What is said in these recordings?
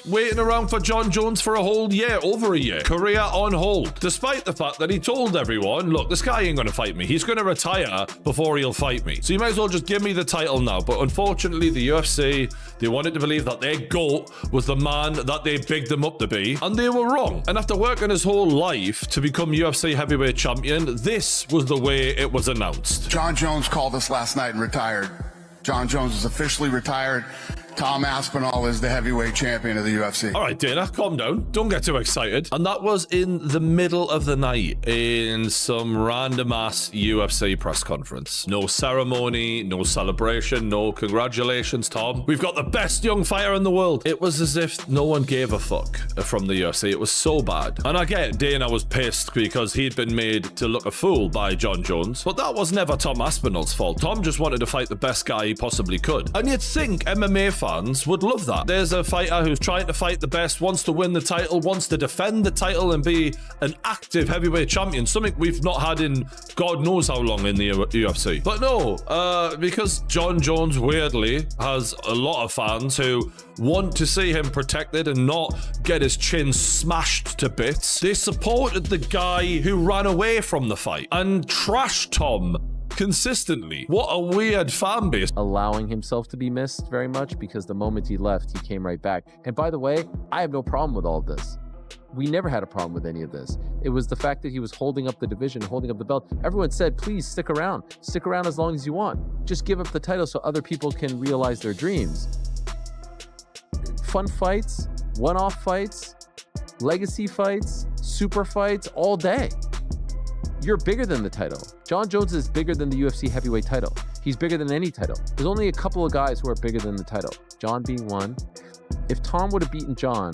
Waiting around for Jon Jones for a whole year, over a year. Career on hold. Despite the fact that he told everyone, look, this guy ain't going to fight me. He's going to retire before he'll fight me. So you might as well just give me the title now. But unfortunately, the UFC, they wanted to believe that their GOAT was the man that they bigged him up to be. And they were wrong. And after working his whole life to become UFC heavyweight champion, this was the way it was announced. Jon Jones called us last night and retired. Jon Jones is officially retired. Tom Aspinall is the heavyweight champion of the UFC. All right, Dana, calm down. Don't get too excited. And that was in the middle of the night in some random-ass UFC press conference. No ceremony, no celebration, no congratulations, Tom. We've got the best young fighter in the world. It was as if no one gave a fuck from the UFC. It was so bad. And I get Dana was pissed because he'd been made to look a fool by Jon Jones, but that was never Tom Aspinall's fault. Tom just wanted to fight the best guy he possibly could. And you'd think MMA fans would love that. There's a fighter who's trying to fight the best, wants to win the title, wants to defend the title and be an active heavyweight champion, something we've not had in God knows how long in the UFC. But no, because Jon Jones weirdly has a lot of fans who want to see him protected and not get his chin smashed to bits, they supported the guy who ran away from the fight and trashed Tom consistently. What a weird fan base. Allowing himself to be missed very much, because the moment he left, he came right back. And by the way, I have no problem with all of this. We never had a problem with any of this. It was the fact that he was holding up the division, holding up the belt. Everyone said, please stick around. Stick around as long as you want. Just give up the title so other people can realize their dreams. Fun fights, one-off fights, legacy fights, super fights, all day. You're bigger than the title. Jon Jones is bigger than the UFC heavyweight title. He's bigger than any title. There's only a couple of guys who are bigger than the title. Jon being one. If Tom would have beaten Jon,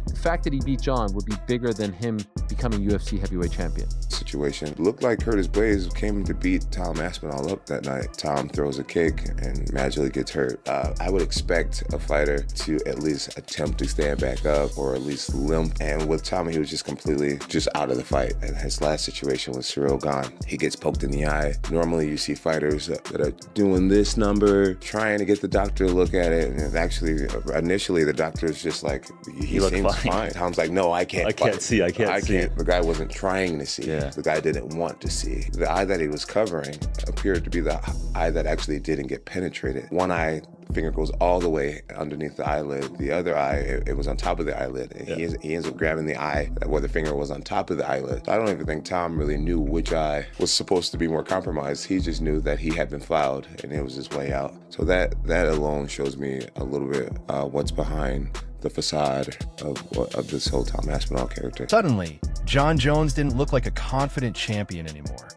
the fact that he beat Jon would be bigger than him becoming UFC heavyweight champion. Situation. Looked like Curtis Blaze came to beat Tom Aspinall up that night. Tom throws a kick and magically gets hurt. I would expect a fighter to at least attempt to stand back up or at least limp. And with Tom, he was just completely just out of the fight. And his last situation was Cyril Gane. He gets poked in the eye. Normally you see fighters that are doing this number, trying to get the doctor to look at it. And actually, initially the doctor's just like, he seems fine. Tom's like, no, I can't see. The guy wasn't trying to see. Yeah. The guy didn't want to see. The eye that he was covering appeared to be the eye that actually didn't get penetrated. One eye finger goes all the way underneath the eyelid. The other eye, it was on top of the eyelid. And he ends up grabbing the eye where the finger was on top of the eyelid. I don't even think Tom really knew which eye was supposed to be more compromised. He just knew that he had been fouled and it was his way out. So that alone shows me a little bit what's behind the facade of this whole Tom Aspinall character. Suddenly, Jon Jones didn't look like a confident champion anymore.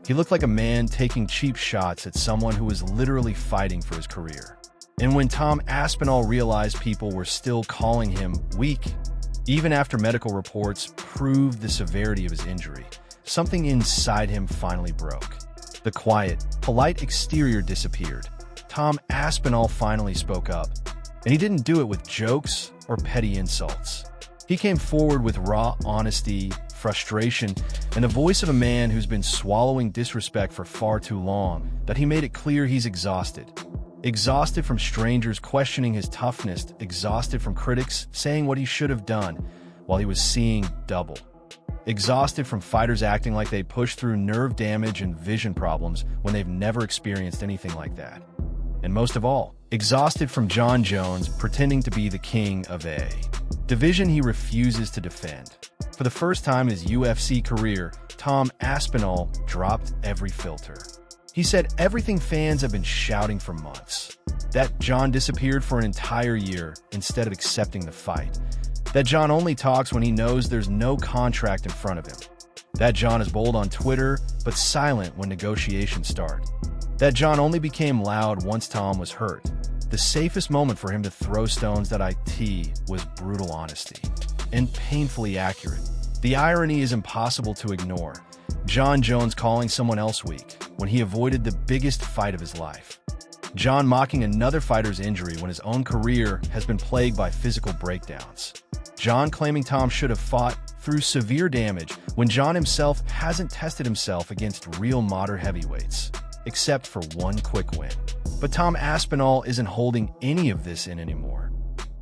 He looked like a man taking cheap shots at someone who was literally fighting for his career. And when Tom Aspinall realized people were still calling him weak, even after medical reports proved the severity of his injury, something inside him finally broke. The quiet, polite exterior disappeared. Tom Aspinall finally spoke up. And he didn't do it with jokes or petty insults. He came forward with raw honesty, frustration, and the voice of a man who's been swallowing disrespect for far too long, that he made it clear he's exhausted. Exhausted from strangers questioning his toughness, exhausted from critics saying what he should have done while he was seeing double. Exhausted from fighters acting like they pushed through nerve damage and vision problems when they've never experienced anything like that. And most of all, exhausted from Jon Jones pretending to be the king of a division he refuses to defend. For the first time in his UFC career, Tom Aspinall dropped every filter. He said everything fans have been shouting for months. That Jon disappeared for an entire year instead of accepting the fight. That Jon only talks when he knows there's no contract in front of him. That Jon is bold on Twitter, but silent when negotiations start. That Jon only became loud once Tom was hurt. The safest moment for him to throw stones at IT was brutal honesty. And painfully accurate. The irony is impossible to ignore. Jon Jones calling someone else weak when he avoided the biggest fight of his life. Jon mocking another fighter's injury when his own career has been plagued by physical breakdowns. Jon claiming Tom should have fought through severe damage when Jon himself hasn't tested himself against real modern heavyweights, except for one quick win. But Tom Aspinall isn't holding any of this in anymore.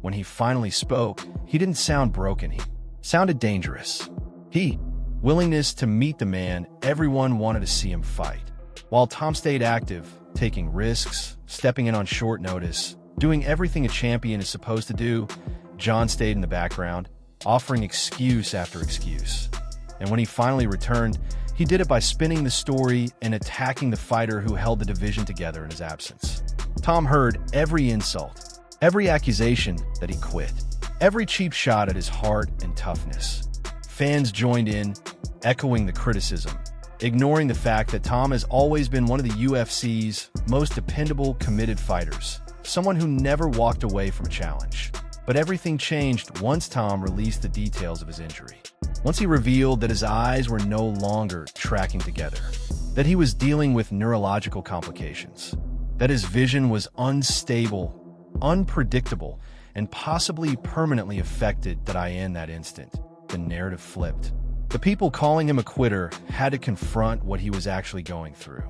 when he finally spoke, he didn't sound broken. He sounded dangerous. Willingness to meet the man everyone wanted to see him fight. While Tom stayed active, taking risks, stepping in on short notice, doing everything a champion is supposed to do, Jon stayed in the background, offering excuse after excuse. And when he finally returned, he did it by spinning the story and attacking the fighter who held the division together in his absence. Tom heard every insult, every accusation that he quit, every cheap shot at his heart and toughness. Fans joined in, echoing the criticism, ignoring the fact that Tom has always been one of the UFC's most dependable, committed fighters, someone who never walked away from a challenge. But everything changed once Tom released the details of his injury. Once he revealed that his eyes were no longer tracking together, that he was dealing with neurological complications, that his vision was unstable, unpredictable, and possibly permanently affected, that in that instant, the narrative flipped. The people calling him a quitter had to confront what he was actually going through.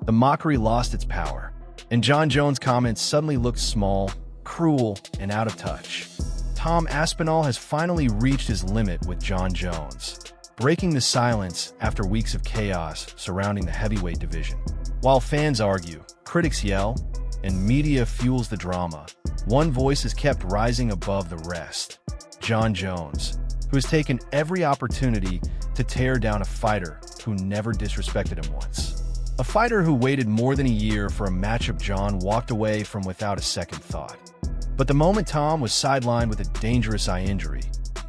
The mockery lost its power, and Jon Jones' comments suddenly looked small, cruel, and out of touch. Tom Aspinall has finally reached his limit with Jon Jones, breaking the silence after weeks of chaos surrounding the heavyweight division. While fans argue, critics yell, and media fuels the drama, one voice is kept rising above the rest. Jon Jones, who has taken every opportunity to tear down a fighter who never disrespected him once. A fighter who waited more than a year for a matchup Jon walked away from without a second thought. But the moment Tom was sidelined with a dangerous eye injury,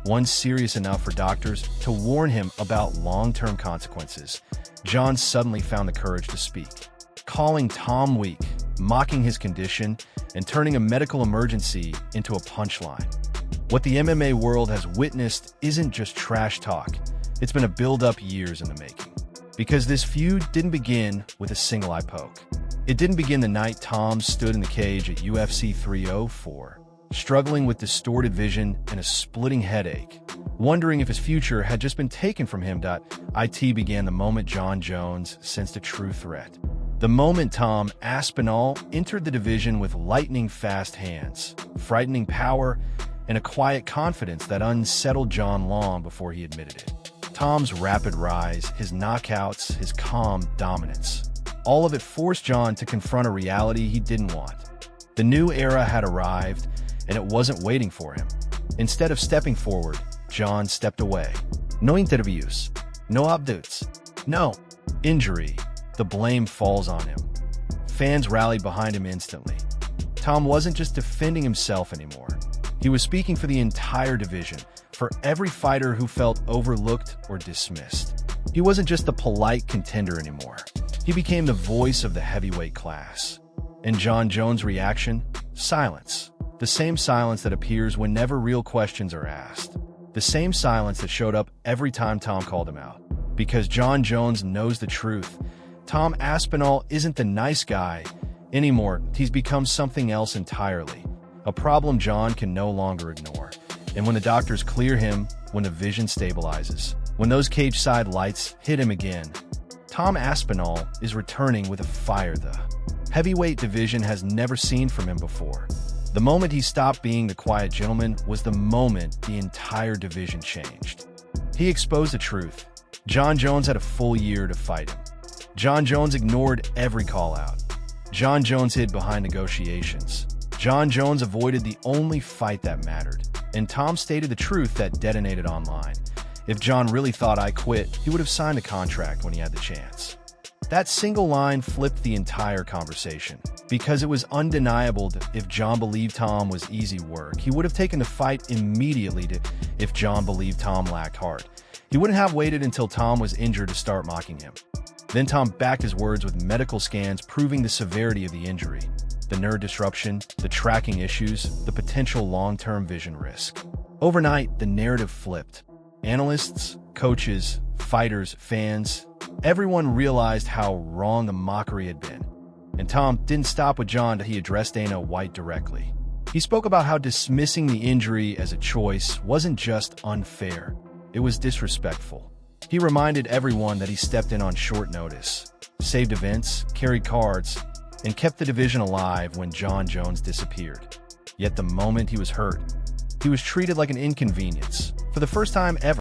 one serious enough for doctors to warn him about long-term consequences, Jon suddenly found the courage to speak, calling Tom weak, mocking his condition, and turning a medical emergency into a punchline. What the MMA world has witnessed isn't just trash talk, it's been a build-up years in the making. Because this feud didn't begin with a single eye poke. It didn't begin the night Tom stood in the cage at UFC 304, struggling with distorted vision and a splitting headache, wondering if his future had just been taken from him. It began the moment Jon Jones sensed a true threat. The moment Tom Aspinall entered the division with lightning-fast hands, frightening power, and a quiet confidence that unsettled Jon long before he admitted it. Tom's rapid rise, his knockouts, his calm dominance, all of it forced Jon to confront a reality he didn't want. The new era had arrived, and it wasn't waiting for him. Instead of stepping forward, Jon stepped away. No interviews, no updates, no injury. The blame falls on him. Fans rallied behind him instantly. Tom wasn't just defending himself anymore. He was speaking for the entire division, for every fighter who felt overlooked or dismissed. He wasn't just the polite contender anymore. He became the voice of the heavyweight class. And Jon Jones' reaction? Silence. The same silence that appears whenever real questions are asked. The same silence that showed up every time Tom called him out. Because Jon Jones knows the truth. Tom Aspinall isn't the nice guy anymore. He's become something else entirely. A problem Jon can no longer ignore. And when the doctors clear him, when the vision stabilizes, when those cage-side lights hit him again, Tom Aspinall is returning with a fire the heavyweight division has never seen from him before. The moment he stopped being the quiet gentleman was the moment the entire division changed. He exposed the truth. Jon Jones had a full year to fight him. Jon Jones ignored every call-out. Jon Jones hid behind negotiations. Jon Jones avoided the only fight that mattered. And Tom stated the truth that detonated online. If Jon really thought I quit, he would have signed a contract when he had the chance. That single line flipped the entire conversation, because it was undeniable that if Jon believed Tom was easy work, he would have taken the fight immediately. If Jon believed Tom lacked heart, he wouldn't have waited until Tom was injured to start mocking him. Then Tom backed his words with medical scans proving the severity of the injury, the nerve disruption, the tracking issues, the potential long-term vision risk. Overnight, the narrative flipped. Analysts, coaches, fighters, fans, everyone realized how wrong the mockery had been. And Tom didn't stop with Jon. He addressed Dana White directly. He spoke about how dismissing the injury as a choice wasn't just unfair, it was disrespectful. He reminded everyone that he stepped in on short notice, saved events, carried cards, and kept the division alive when Jon Jones disappeared. Yet the moment he was hurt, he was treated like an inconvenience. For the first time ever,